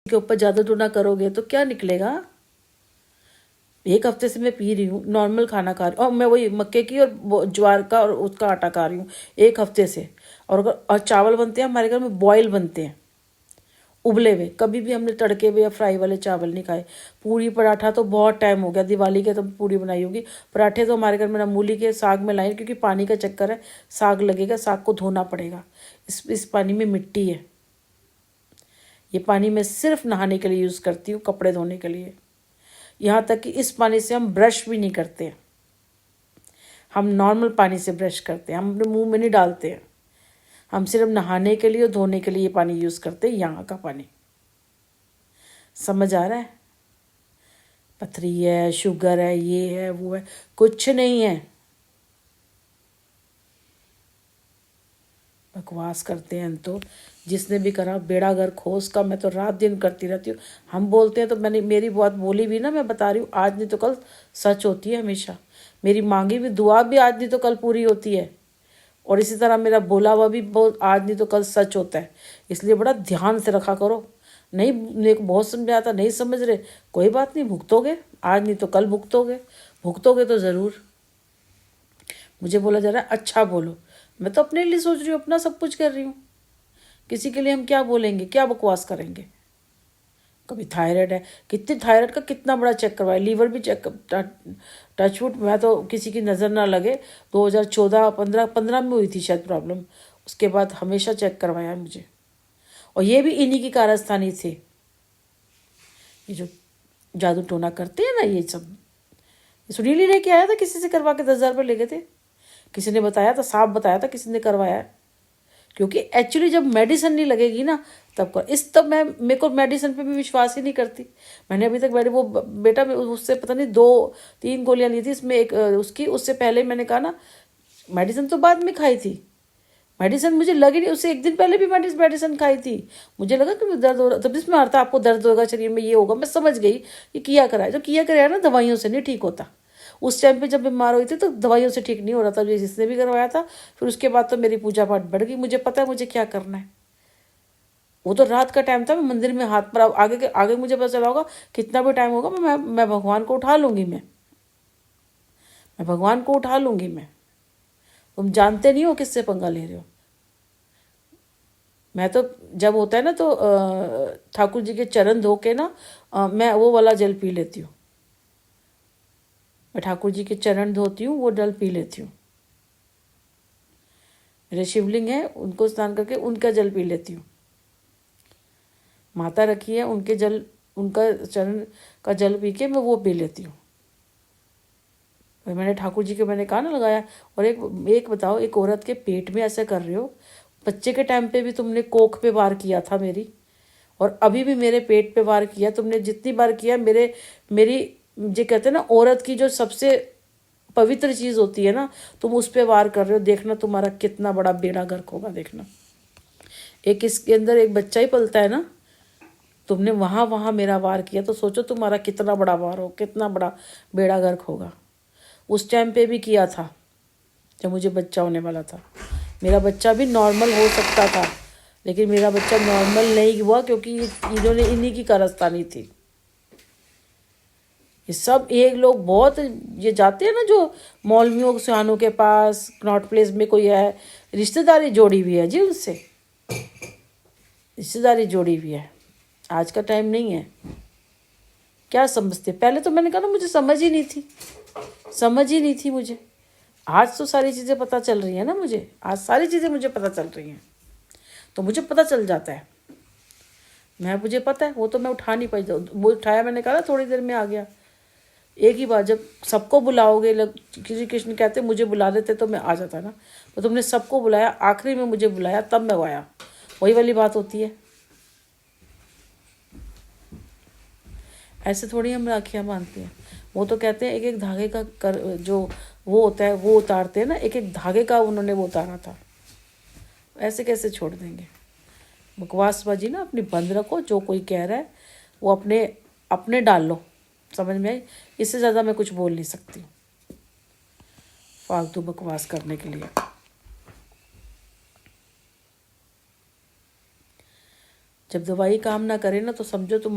के ऊपर जादू टूना करोगे तो क्या निकलेगा। एक हफ्ते से मैं पी रही हूँ, नॉर्मल खाना खा रही हूँ, और मैं वही मक्के की और ज्वार का और उसका आटा खा रही हूँ एक हफ्ते से। और चावल बनते हैं हमारे घर में, बॉयल बनते हैं, उबले हुए। कभी भी हमने तड़के हुए या फ्राई वाले चावल नहीं खाए। पूरी पराठा तो बहुत टाइम हो गया, दिवाली के तो पूरी बनाई होगी। पराठे तो हमारे घर में ना मूली के साग में लाए, क्योंकि पानी का चक्कर है, साग लगेगा, साग को धोना पड़ेगा। इस पानी में मिट्टी है। ये पानी मैं सिर्फ नहाने के लिए यूज़ करती हूँ, कपड़े धोने के लिए। यहाँ तक कि इस पानी से हम ब्रश भी नहीं करते, हम नॉर्मल पानी से ब्रश करते हैं, हम अपने मुंह में नहीं डालते हैं। हम सिर्फ नहाने के लिए और धोने के लिए ये पानी यूज़ करते हैं, यहाँ का पानी। समझ आ रहा है। पथरी है, शुगर है, ये है, वो है, कुछ नहीं है। बकवास करते हैं तो जिसने भी करा बेड़ा गर्क हो उसका। मैं तो रात दिन करती रहती हूँ। हम बोलते हैं तो मैंने मेरी बात बोली भी ना, मैं बता रही हूँ, आज नहीं तो कल सच होती है हमेशा। मेरी मांगी भी दुआ भी आज नहीं तो कल पूरी होती है, और इसी तरह मेरा बोला हुआ भी बहुत आज नहीं तो कल सच होता है। इसलिए बड़ा ध्यान से रखा करो। नहीं, मेरे को बहुत समझाता, नहीं समझ रहे, कोई बात नहीं, भुगतोगे, आज नहीं तो कल भुगतोगे, भुगतोगे तो ज़रूर। मुझे बोला जा रहा है अच्छा बोलो, मैं तो अपने लिए सोच रही हूँ, अपना सब कुछ कर रही हूँ। किसी के लिए हम क्या बोलेंगे, क्या बकवास करेंगे। कभी थायराइड है, कितनी थायराइड का कितना बड़ा चेक करवाया, लीवर भी चेक, टचवुड मैं तो किसी की नज़र ना लगे, 2014-15 में हुई थी शायद प्रॉब्लम। उसके बाद हमेशा चेक करवाया मुझे, और ये भी इन्हीं की कारस्तानी थी। ये जो जादू टोना करते हैं ना, ये सब सुनील ही लेके आया था, किसी से करवा के 10,000 रुपये ले गए थे। किसी ने बताया था, साफ बताया था किसी ने करवाया है। क्योंकि एक्चुअली जब मेडिसिन नहीं लगेगी ना तब कर इस तब मैं मेरे को मेडिसिन पे भी विश्वास ही नहीं करती। मैंने अभी तक वो बेटा उससे पता नहीं 2-3 गोलियां ली थी, इसमें एक उसकी, उससे पहले मैंने कहा ना मेडिसिन तो बाद में खाई थी। मेडिसिन मुझे लगी नहीं, उससे एक दिन पहले भी मेडिसिन खाई थी। मुझे लगा कि दर्द हो रहा, तब इसमें अर्थ आपको दर्द होगा शरीर में, ये होगा, मैं समझ गई कि किया कराया। जो किया कराया ना दवाइयों से नहीं ठीक होता। उस टाइम पे जब बीमार हुई थी तो दवाइयों से ठीक नहीं हो रहा था, जिसने भी करवाया था। फिर उसके बाद तो मेरी पूजा पाठ बढ़ गई, मुझे पता है मुझे क्या करना है। वो तो रात का टाइम था, मैं मंदिर में हाथ पर आगे आगे मुझे पता चला होगा, कितना भी टाइम होगा मैं भगवान को उठा लूंगी। मैं भगवान को उठा लूंगी। मैं तुम जानते नहीं हो किससे पंगा ले रहे हो। मैं तो जब होता है ना तो ठाकुर जी के चरण धो के ना मैं वो वाला जल पी लेती हूँ। मैं ठाकुर जी के चरण धोती हूँ, वो जल पी लेती हूँ। मेरे शिवलिंग है, उनको स्नान करके उनका जल पी लेती हूँ। माता रखी है, उनके जल, उनका चरण का जल पी के मैं वो पी लेती हूँ। मैंने ठाकुर जी के मैंने कहा ना लगाया। और एक बताओ, एक औरत के पेट में ऐसा कर रहे हो। बच्चे के टाइम पे भी तुमने कोख पे वार किया था मेरी, और अभी भी मेरे पेट पे वार किया तुमने। जितनी बार किया मेरी जो कहते हैं ना, औरत की जो सबसे पवित्र चीज़ होती है ना, तुम उस पे वार कर रहे हो। देखना तुम्हारा कितना बड़ा बेड़ा गर्क होगा। देखना, एक इसके अंदर एक बच्चा ही पलता है ना, तुमने वहाँ मेरा वार किया, तो सोचो तुम्हारा कितना बड़ा वार हो, कितना बड़ा बेड़ा गर्क होगा। उस टाइम पे भी किया था जब मुझे बच्चा होने वाला था। मेरा बच्चा भी नॉर्मल हो सकता था, लेकिन मेरा बच्चा नॉर्मल नहीं हुआ, क्योंकि इन्होंने इन्हीं की कारस्तानी थी। ये सब एक लोग बहुत ये जाते हैं ना, जो मौलवियों सुहानों के पास, नॉट प्लेस में कोई है, रिश्तेदारी जोड़ी हुई है जी उनसे, रिश्तेदारी जोड़ी हुई है। आज का टाइम नहीं है। क्या समझते, पहले तो मैंने कहा ना मुझे समझ ही नहीं थी, समझ ही नहीं थी मुझे। आज तो सारी चीज़ें पता चल रही हैं ना मुझे, आज सारी चीज़ें मुझे पता चल रही हैं, तो मुझे पता चल जाता है। मुझे पता है, वो तो मैं उठा नहीं पाई। वो उठाया, मैंने कहा ना थोड़ी देर में आ गया। एक ही बार जब सबको बुलाओगे, श्री कृष्ण कहते मुझे बुला देते तो मैं आ जाता ना, तो तुमने सबको बुलाया, आखिरी में मुझे बुलाया तब मैं आया। वही वाली बात होती है। ऐसे थोड़ी हम राखियाँ बांधते हैं। वो तो कहते हैं एक एक धागे का जो वो होता है वो उतारते हैं ना, एक एक धागे का उन्होंने वो उतारा था। ऐसे कैसे छोड़ देंगे। बकवासबाजी ना अपनी बंद रखो। जो कोई कह रहा है वो अपने अपने डाल लो, समझ में आई। इससे ज़्यादा मैं कुछ बोल नहीं सकती फालतू बकवास करने के लिए। जब दवाई काम ना करे ना तो समझो तुम